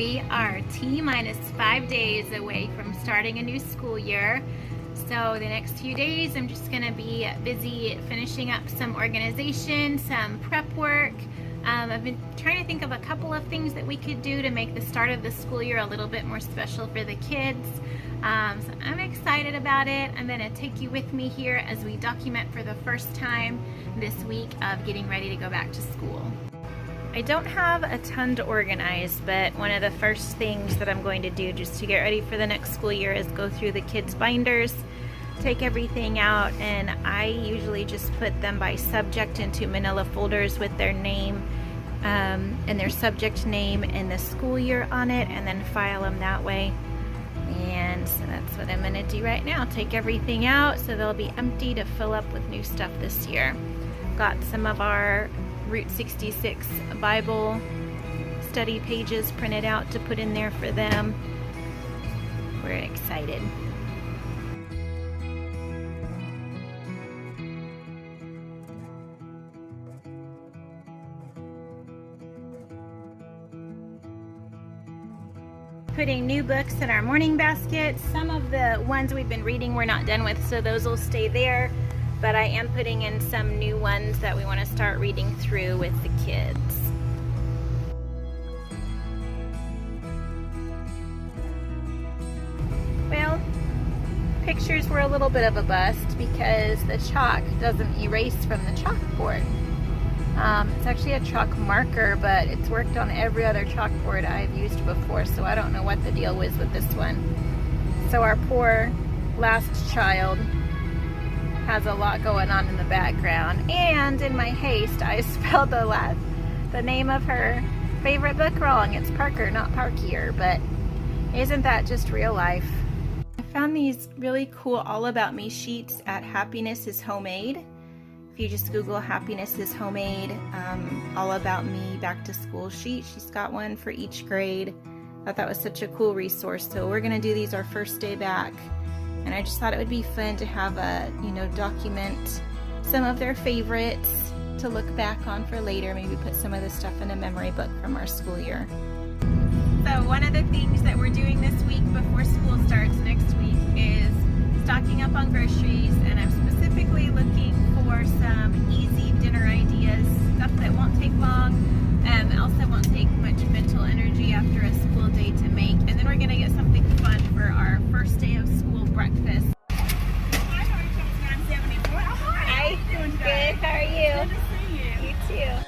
We are T-minus 5 days away from starting a new school year. So the next few days I'm just going to be busy finishing up some organization, some prep work. I've been trying to think of a couple of things that we could do to make the start of the school year a little bit more special for the kids. So I'm excited about it. I'm going to take you with me here as we document for the first time this week of getting ready to go back to school. I don't have a ton to organize, but one of the first things that I'm going to do just to get ready for the next school year is go through the kids' binders, take everything out, and I usually just put them by subject into manila folders with their name and their subject name and the school year on it, and then file them that way. And so that's what I'm going to do right now. Take everything out so they'll be empty to fill up with new stuff this year. Got some of our Route 66 Bible study pages printed out to put in there for them. We're excited. Putting new books in our morning basket. Some of the ones we've been reading we're not done with, so those will stay there. But I am putting in some new ones that we want to start reading through with the kids. Well, pictures were a little bit of a bust because the chalk doesn't erase from the chalkboard. It's actually a chalk marker, but it's worked on every other chalkboard I've used before, so I don't know what the deal was with this one. So our poor last child has a lot going on in the background, and in my haste I spelled the name of her favorite book wrong. It's Parker, not Parkier, but isn't that just real life? I found these really cool All About Me sheets at Happiness is Homemade. If you just Google Happiness is Homemade, All About Me back to school sheet, she's got one for each grade. I thought that was such a cool resource. So we're gonna do these our first day back. And I just thought it would be fun to have document some of their favorites to look back on for later. Maybe put some of the stuff in a memory book from our school year. So one of the things that we're doing this week before school starts next week is stocking up on groceries, and I'm specifically looking for some easy dinner ideas, stuff that won't take long and also won't take much mental energy after a school day to make. And then we're going to get something fun for our first day of school breakfast. Hi, 974. Oh, hi. Hi. How you doing today? Good. How are you? Good to see you. You too.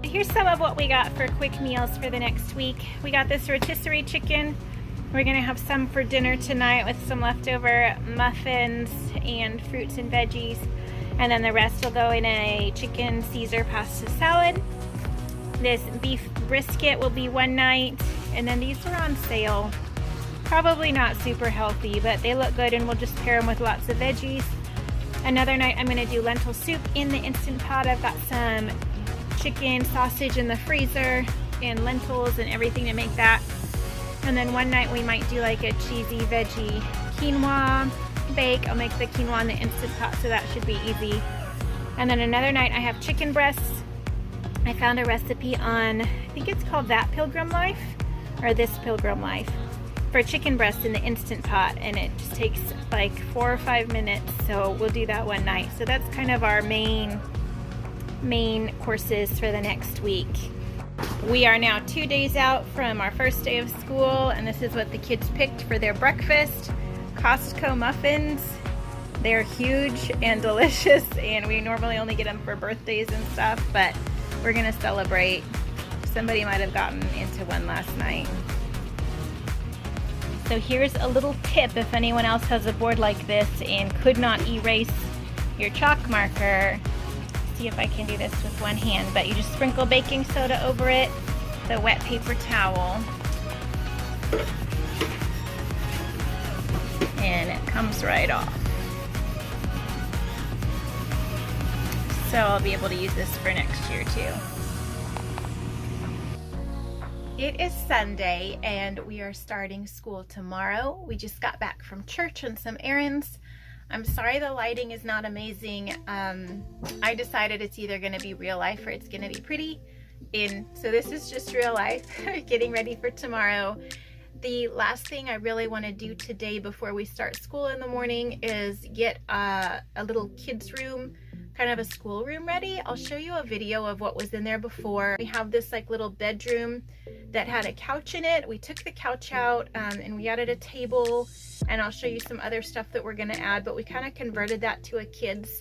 Here's some of what we got for quick meals for the next week. We got this rotisserie chicken. We're gonna have some for dinner tonight with some leftover muffins and fruits and veggies. And then the rest will go in a chicken Caesar pasta salad. This beef brisket will be one night. And then these are on sale. Probably not super healthy, but they look good, and we'll just pair them with lots of veggies. Another night I'm gonna do lentil soup in the Instant Pot. I've got some chicken sausage in the freezer and lentils and everything to make that. And then one night we might do like a cheesy veggie quinoa bake. I'll make the quinoa in the Instant Pot, so that should be easy. And then another night I have chicken breasts. I found a recipe on, I think it's called That Pilgrim Life or This Pilgrim Life, for chicken breasts in the Instant Pot, and it just takes like 4 or 5 minutes, so we'll do that one night. So that's kind of our main courses for the next week. We are now 2 days out from our first day of school, and this is what the kids picked for their breakfast. Costco muffins. They're huge and delicious, and we normally only get them for birthdays and stuff, but we're gonna celebrate. Somebody might have gotten into one last night. So here's a little tip if anyone else has a board like this and could not erase your chalk marker. See if I can do this with one hand, but you just sprinkle baking soda over it, the wet paper towel, and it comes right off. So I'll be able to use this for next year too. It is Sunday and we are starting school tomorrow. We just got back from church and some errands. I'm sorry the lighting is not amazing. I decided it's either going to be real life or it's going to be pretty. So this is just real life, getting ready for tomorrow. The last thing I really want to do today before we start school in the morning is get a little kids room, kind of a schoolroom ready. I'll show you a video of what was in there before. We have this like little bedroom that had a couch in it. We took the couch out and we added a table, and I'll show you some other stuff that we're going to add, but we kind of converted that to a kids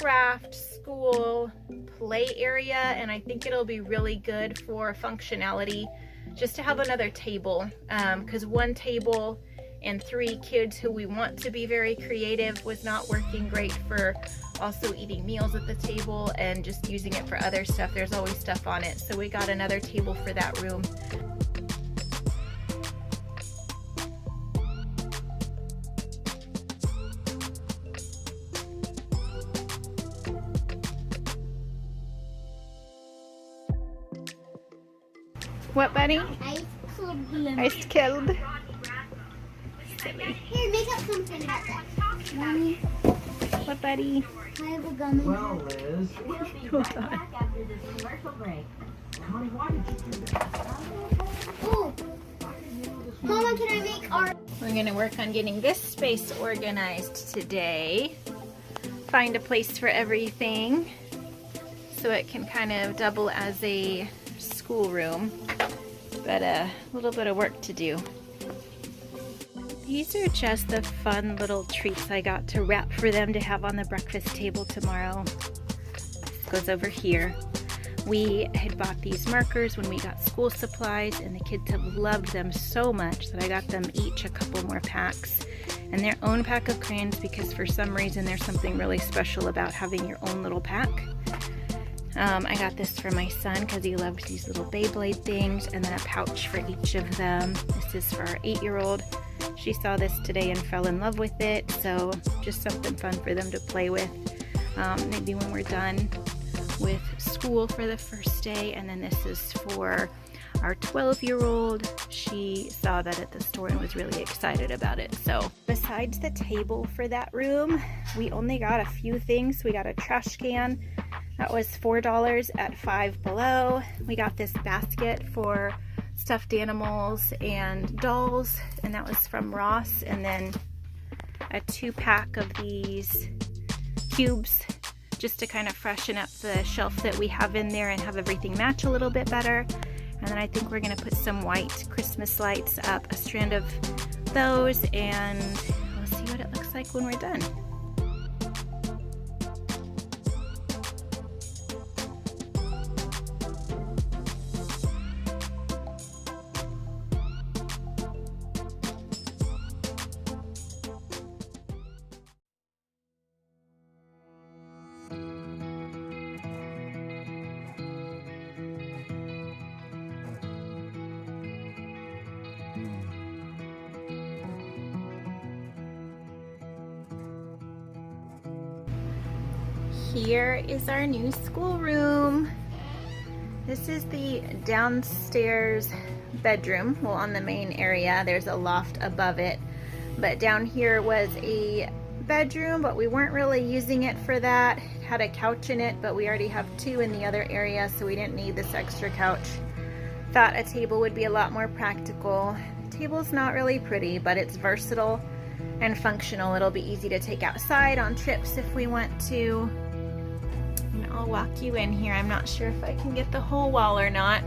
craft, school, play area, and I think it'll be really good for functionality just to have another table, because one table and 3 kids who we want to be very creative was not working great for also eating meals at the table and just using it for other stuff. There's always stuff on it, so we got another table for that room. What, buddy? Ice cold. Silly. Here, make up something about that. Mommy, What, buddy? I have a gum in Well, Liz, Hold on. honey, why did you do that? Oh, Mama, can I make art? We're going to work on getting this space organized today. Find a place for everything so it can kind of double as a schoolroom, but a little bit of work to do. These are just the fun little treats I got to wrap for them to have on the breakfast table tomorrow. This goes over here. We had bought these markers when we got school supplies, and the kids have loved them so much that I got them each a couple more packs and their own pack of crayons, because for some reason there's something really special about having your own little pack. I got this for my son because he loved these little Beyblade things, and then a pouch for each of them. This is for our 8-year-old. She saw this today and fell in love with it, so just something fun for them to play with. Maybe when we're done with school for the first day. And then this is for our 12-year-old. She saw that at the store and was really excited about it. So besides the table for that room, we only got a few things. We got a trash can. That was $4 at Five Below. We got this basket for stuffed animals and dolls, and that was from Ross. And then a 2-pack of these cubes just to kind of freshen up the shelf that we have in there and have everything match a little bit better. And then I think we're going to put some white Christmas lights up, a strand of those, and we'll see what it looks like when we're done. Here is our new schoolroom. This is the downstairs bedroom. Well, on the main area, there's a loft above it. But down here was a bedroom, but we weren't really using it for that. It had a couch in it, but we already have 2 in the other area, so we didn't need this extra couch. Thought a table would be a lot more practical. The table's not really pretty, but it's versatile and functional. It'll be easy to take outside on trips if we want to. And I'll walk you in here. I'm not sure if I can get the whole wall or not.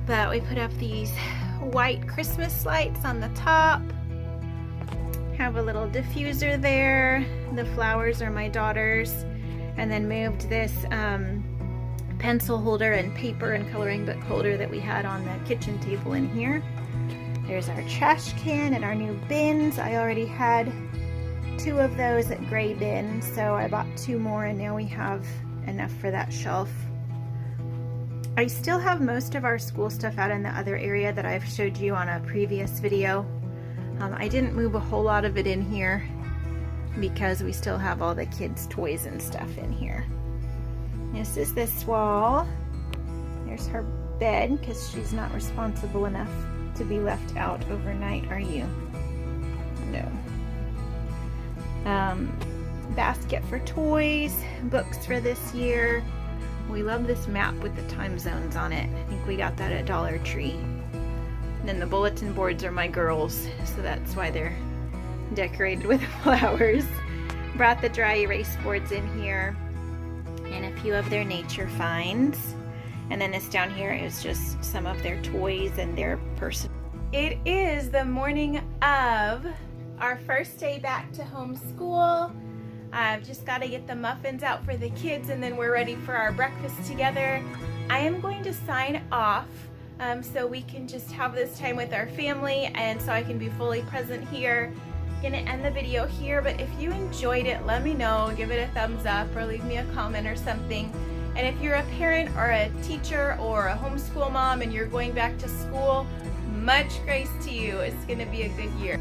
But we put up these white Christmas lights on the top. Have a little diffuser there. The flowers are my daughter's. And then moved this pencil holder and paper and coloring book holder that we had on the kitchen table in here. There's our trash can and our new bins. I already had 2 of those at gray bin, so I bought 2 more, and now we have enough for that shelf. I still have most of our school stuff out in the other area that I've showed you on a previous video. I didn't move a whole lot of it in here because we still have all the kids' toys and stuff in here. This is this wall. There's her bed because she's not responsible enough to be left out overnight, are you? No. Basket for toys, books for this year. We love this map with the time zones on it. I think we got that at Dollar Tree. And then the bulletin boards are my girls, so that's why they're decorated with flowers. Brought the dry erase boards in here and a few of their nature finds. And then this down here is just some of their toys and their personal. It is the morning of our first day back to homeschool. I've just got to get the muffins out for the kids and then we're ready for our breakfast together. I am going to sign off so we can just have this time with our family and so I can be fully present here. Gonna end the video here, but if you enjoyed it, let me know. Give it a thumbs up or leave me a comment or something. And if you're a parent or a teacher or a homeschool mom and you're going back to school, much grace to you. It's gonna be a good year.